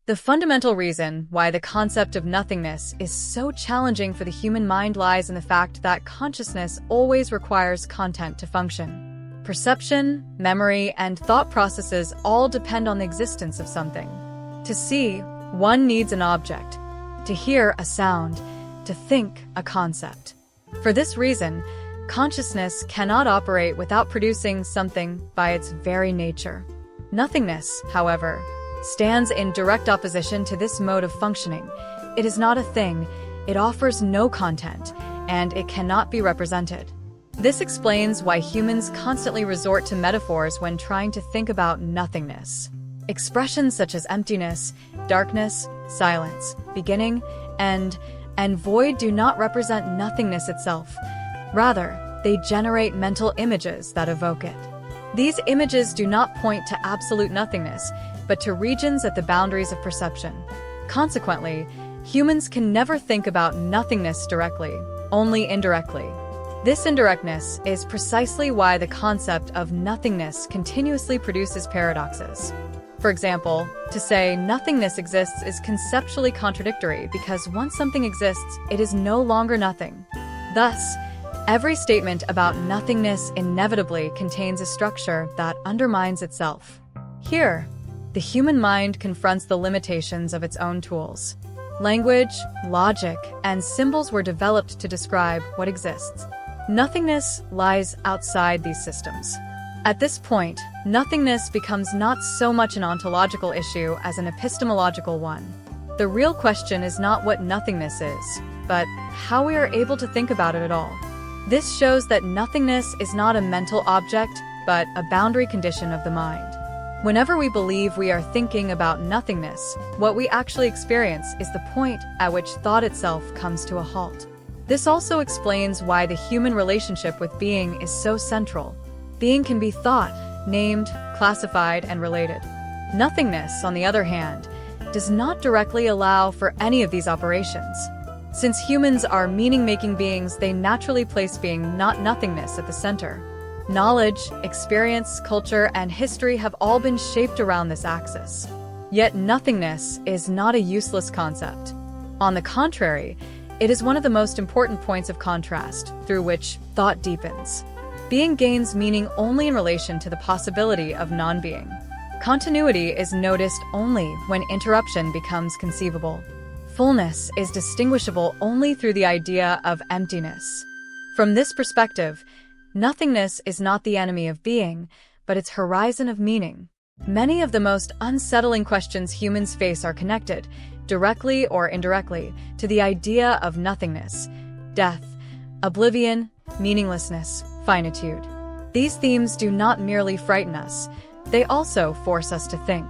The fundamental reason why the concept of nothingness is so challenging for the human mind lies in the fact that consciousness always requires content to function. Perception, memory, and thought processes all depend on the existence of something. To see, one needs an object. To hear, a sound. To think, a concept. For this reason, consciousness cannot operate without producing something by its very nature. Nothingness, however, stands in direct opposition to this mode of functioning. It is not a thing, it offers no content, and it cannot be represented. This explains why humans constantly resort to metaphors when trying to think about nothingness. Expressions such as emptiness, darkness, silence, beginning, end, and void do not represent nothingness itself. Rather, they generate mental images that evoke it. These images do not point to absolute nothingness, but to regions at the boundaries of perception. Consequently, humans can never think about nothingness directly, only indirectly. This indirectness is precisely why the concept of nothingness continuously produces paradoxes. For example, to say nothingness exists is conceptually contradictory because once something exists, it is no longer nothing. Thus, every statement about nothingness inevitably contains a structure that undermines itself. Here, the human mind confronts the limitations of its own tools. Language, logic, and symbols were developed to describe what exists. Nothingness lies outside these systems. At this point, nothingness becomes not so much an ontological issue as an epistemological one. The real question is not what nothingness is, but how we are able to think about it at all. This shows that nothingness is not a mental object, but a boundary condition of the mind. Whenever we believe we are thinking about nothingness, what we actually experience is the point at which thought itself comes to a halt. This also explains why the human relationship with being is so central. Being can be thought, named, classified, and related. Nothingness, on the other hand, does not directly allow for any of these operations. Since humans are meaning-making beings, they naturally place being, not nothingness, at the center. Knowledge, experience, culture, and history have all been shaped around this axis. Yet nothingness is not a useless concept. On the contrary, it is one of the most important points of contrast through which thought deepens. Being gains meaning only in relation to the possibility of non-being. Continuity is noticed only when interruption becomes conceivable. Fullness is distinguishable only through the idea of emptiness. From this perspective, nothingness is not the enemy of being, but its horizon of meaning. Many of the most unsettling questions humans face are connected, directly or indirectly, to the idea of nothingness, death, oblivion, meaninglessness, finitude. These themes do not merely frighten us, they also force us to think.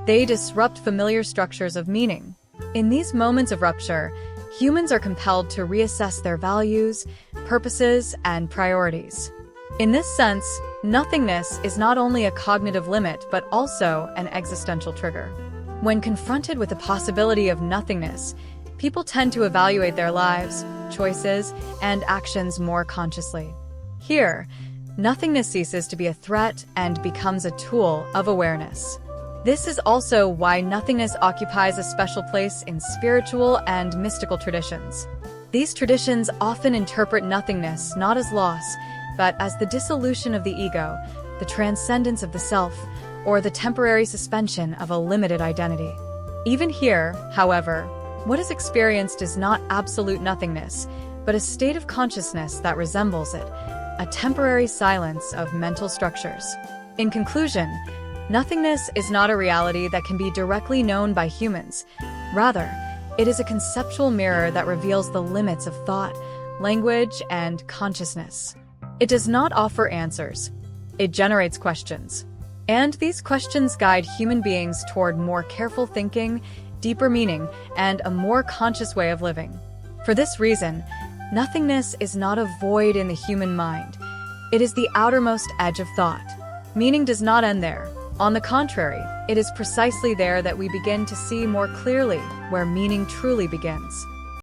They disrupt familiar structures of meaning. In these moments of rupture, humans are compelled to reassess their values, purposes, and priorities. In this sense, nothingness is not only a cognitive limit but also an existential trigger. When confronted with the possibility of nothingness, people tend to evaluate their lives, choices, and actions more consciously. Here, nothingness ceases to be a threat and becomes a tool of awareness. This is also why nothingness occupies a special place in spiritual and mystical traditions. These traditions often interpret nothingness not as loss, but as the dissolution of the ego, the transcendence of the self, or the temporary suspension of a limited identity. Even here, however, what is experienced is not absolute nothingness, but a state of consciousness that resembles it, a temporary silence of mental structures. In conclusion, nothingness is not a reality that can be directly known by humans. Rather, it is a conceptual mirror that reveals the limits of thought, language, and consciousness. It does not offer answers. It generates questions. And these questions guide human beings toward more careful thinking, deeper meaning, and a more conscious way of living. For this reason, nothingness is not a void in the human mind. It is the outermost edge of thought. Meaning does not end there. On the contrary, it is precisely there that we begin to see more clearly where meaning truly begins.